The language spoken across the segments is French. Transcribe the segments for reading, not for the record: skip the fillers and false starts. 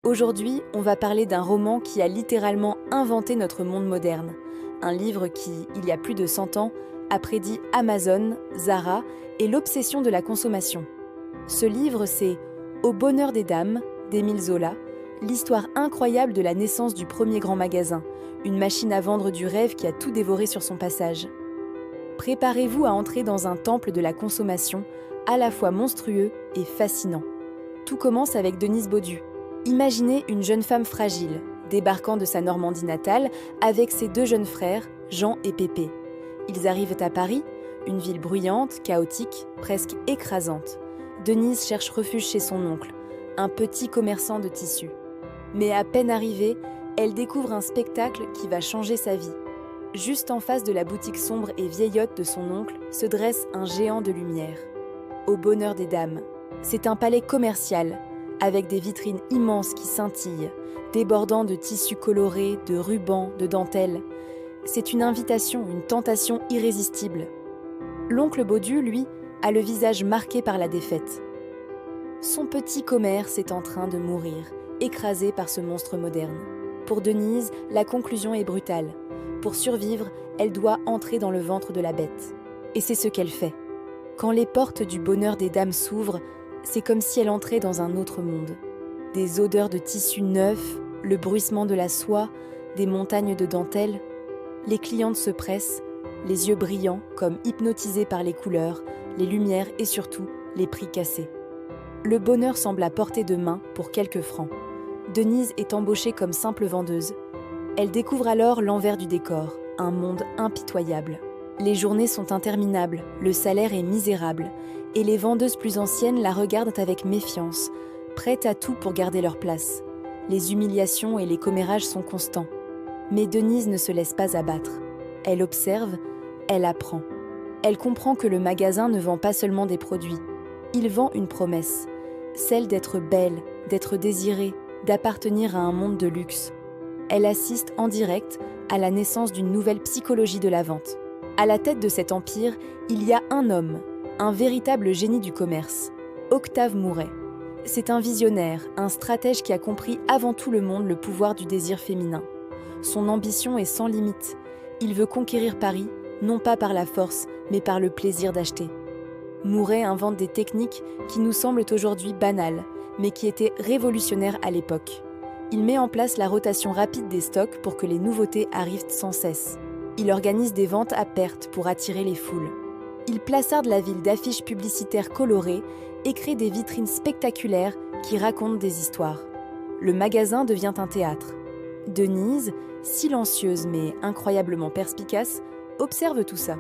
Aujourd'hui, on va parler d'un roman qui a littéralement inventé notre monde moderne. Un livre qui, il y a plus de 100 ans, a prédit Amazon, Zara et l'obsession de la consommation. Ce livre, c'est Au bonheur des dames d'Émile Zola, l'histoire incroyable de la naissance du premier grand magasin, une machine à vendre du rêve qui a tout dévoré sur son passage. Préparez-vous à entrer dans un temple de la consommation, à la fois monstrueux et fascinant. Tout commence avec Denise Baudu. Imaginez une jeune femme fragile, débarquant de sa Normandie natale avec ses deux jeunes frères, Jean et Pépé. Ils arrivent à Paris, une ville bruyante, chaotique, presque écrasante. Denise cherche refuge chez son oncle, un petit commerçant de tissus. Mais à peine arrivée, elle découvre un spectacle qui va changer sa vie. Juste en face de la boutique sombre et vieillotte de son oncle se dresse un géant de lumière. Au bonheur des dames. C'est un palais commercial, avec des vitrines immenses qui scintillent, débordant de tissus colorés, de rubans, de dentelles. C'est une invitation, une tentation irrésistible. L'oncle Baudu, lui, a le visage marqué par la défaite. Son petit commerce est en train de mourir, écrasé par ce monstre moderne. Pour Denise, la conclusion est brutale. Pour survivre, elle doit entrer dans le ventre de la bête. Et c'est ce qu'elle fait. Quand les portes du bonheur des dames s'ouvrent, c'est comme si elle entrait dans un autre monde. Des odeurs de tissus neufs, le bruissement de la soie, des montagnes de dentelles. Les clientes se pressent, les yeux brillants comme hypnotisés par les couleurs, les lumières et surtout les prix cassés. Le bonheur semble à portée de main pour quelques francs. Denise est embauchée comme simple vendeuse. Elle découvre alors l'envers du décor, un monde impitoyable. Les journées sont interminables, le salaire est misérable, et les vendeuses plus anciennes la regardent avec méfiance, prêtes à tout pour garder leur place. Les humiliations et les commérages sont constants. Mais Denise ne se laisse pas abattre. Elle observe, elle apprend. Elle comprend que le magasin ne vend pas seulement des produits. Il vend une promesse, celle d'être belle, d'être désirée, d'appartenir à un monde de luxe. Elle assiste en direct à la naissance d'une nouvelle psychologie de la vente. À la tête de cet empire, il y a un homme, un véritable génie du commerce, Octave Mouret. C'est un visionnaire, un stratège qui a compris avant tout le monde le pouvoir du désir féminin. Son ambition est sans limite. Il veut conquérir Paris, non pas par la force, mais par le plaisir d'acheter. Mouret invente des techniques qui nous semblent aujourd'hui banales, mais qui étaient révolutionnaires à l'époque. Il met en place la rotation rapide des stocks pour que les nouveautés arrivent sans cesse. Il organise des ventes à perte pour attirer les foules. Il plaçarde la ville d'affiches publicitaires colorées et crée des vitrines spectaculaires qui racontent des histoires. Le magasin devient un théâtre. Denise, silencieuse mais incroyablement perspicace, observe tout ça.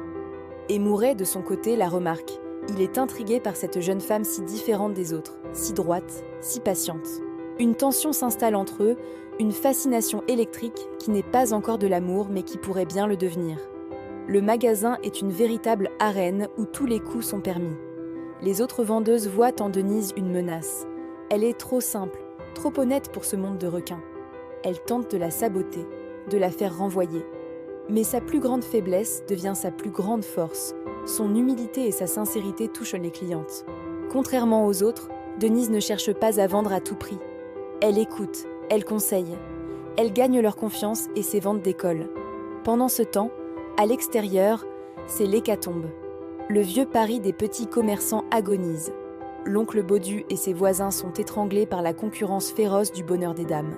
Et Mouret, de son côté, la remarque. Il est intrigué par cette jeune femme si différente des autres, si droite, si patiente. Une tension s'installe entre eux, une fascination électrique qui n'est pas encore de l'amour mais qui pourrait bien le devenir. Le magasin est une véritable arène où tous les coups sont permis. Les autres vendeuses voient en Denise une menace. Elle est trop simple, trop honnête pour ce monde de requins. Elle tente de la saboter, de la faire renvoyer. Mais sa plus grande faiblesse devient sa plus grande force. Son humilité et sa sincérité touchent les clientes. Contrairement aux autres, Denise ne cherche pas à vendre à tout prix. Elle écoute, elle conseille. Elle gagne leur confiance et ses ventes décollent. Pendant ce temps, à l'extérieur, c'est l'hécatombe. Le vieux Paris des petits commerçants agonise. L'oncle Baudu et ses voisins sont étranglés par la concurrence féroce du bonheur des dames.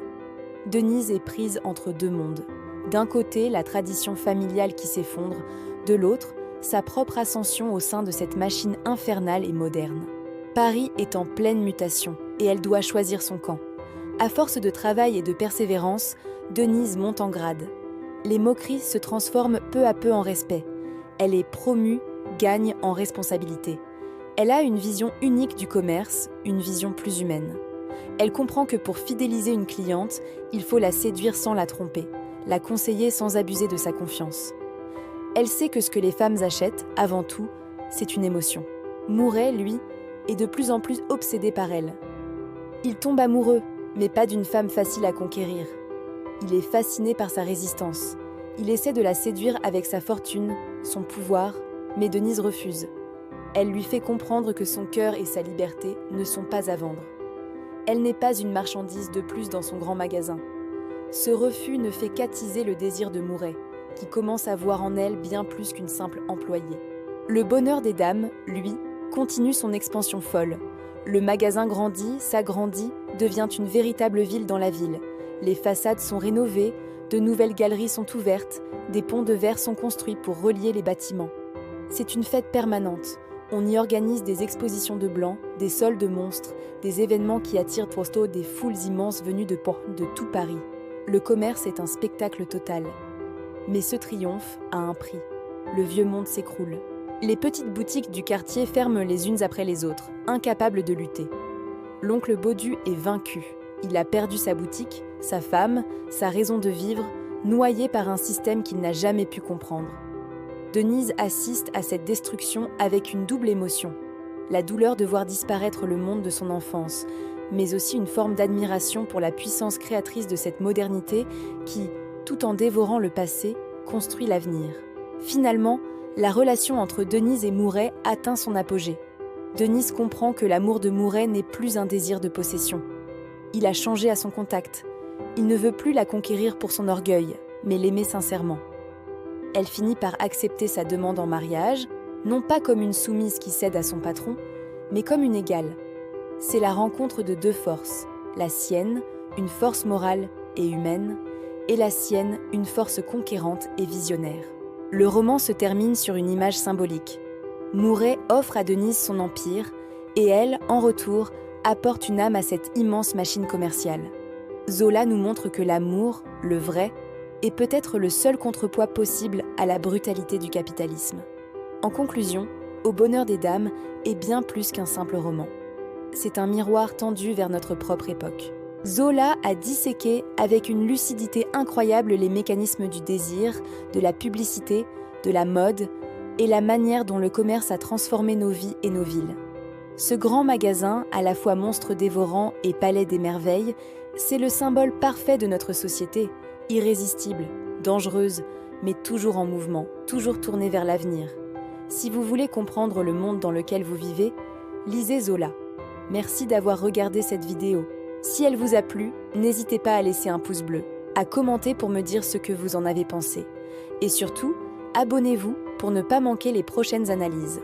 Denise est prise entre deux mondes. D'un côté, la tradition familiale qui s'effondre, de l'autre, sa propre ascension au sein de cette machine infernale et moderne. Paris est en pleine mutation et elle doit choisir son camp. À force de travail et de persévérance, Denise monte en grade. Les moqueries se transforment peu à peu en respect. Elle est promue, gagne en responsabilité. Elle a une vision unique du commerce, une vision plus humaine. Elle comprend que pour fidéliser une cliente, il faut la séduire sans la tromper, la conseiller sans abuser de sa confiance. Elle sait que ce que les femmes achètent, avant tout, c'est une émotion. Mouret, lui, est de plus en plus obsédé par elle. Il tombe amoureux, mais pas d'une femme facile à conquérir. Il est fasciné par sa résistance. Il essaie de la séduire avec sa fortune, son pouvoir, mais Denise refuse. Elle lui fait comprendre que son cœur et sa liberté ne sont pas à vendre. Elle n'est pas une marchandise de plus dans son grand magasin. Ce refus ne fait qu'attiser le désir de Mouret, qui commence à voir en elle bien plus qu'une simple employée. Le bonheur des dames, lui, continue son expansion folle. Le magasin grandit, s'agrandit, devient une véritable ville dans la ville. Les façades sont rénovées, de nouvelles galeries sont ouvertes, des ponts de verre sont construits pour relier les bâtiments. C'est une fête permanente. On y organise des expositions de blancs, des soldes de monstres, des événements qui attirent pourtant des foules immenses venues de tout Paris. Le commerce est un spectacle total. Mais ce triomphe a un prix. Le vieux monde s'écroule. Les petites boutiques du quartier ferment les unes après les autres, incapables de lutter. L'oncle Baudu est vaincu. Il a perdu sa boutique, sa femme, sa raison de vivre, noyé par un système qu'il n'a jamais pu comprendre. Denise assiste à cette destruction avec une double émotion. La douleur de voir disparaître le monde de son enfance, mais aussi une forme d'admiration pour la puissance créatrice de cette modernité qui, tout en dévorant le passé, construit l'avenir. Finalement, la relation entre Denise et Mouret atteint son apogée. Denise comprend que l'amour de Mouret n'est plus un désir de possession. Il a changé à son contact. Il ne veut plus la conquérir pour son orgueil, mais l'aimer sincèrement. Elle finit par accepter sa demande en mariage, non pas comme une soumise qui cède à son patron, mais comme une égale. C'est la rencontre de deux forces, la sienne, une force morale et humaine, et la sienne, une force conquérante et visionnaire. Le roman se termine sur une image symbolique. Mouret offre à Denise son empire, et elle, en retour, apporte une âme à cette immense machine commerciale. Zola nous montre que l'amour, le vrai, est peut-être le seul contrepoids possible à la brutalité du capitalisme. En conclusion, Au bonheur des dames est bien plus qu'un simple roman. C'est un miroir tendu vers notre propre époque. Zola a disséqué avec une lucidité incroyable les mécanismes du désir, de la publicité, de la mode et la manière dont le commerce a transformé nos vies et nos villes. Ce grand magasin, à la fois monstre dévorant et palais des merveilles, c'est le symbole parfait de notre société, irrésistible, dangereuse, mais toujours en mouvement, toujours tournée vers l'avenir. Si vous voulez comprendre le monde dans lequel vous vivez, lisez Zola. Merci d'avoir regardé cette vidéo. Si elle vous a plu, n'hésitez pas à laisser un pouce bleu, à commenter pour me dire ce que vous en avez pensé. Et surtout, abonnez-vous pour ne pas manquer les prochaines analyses.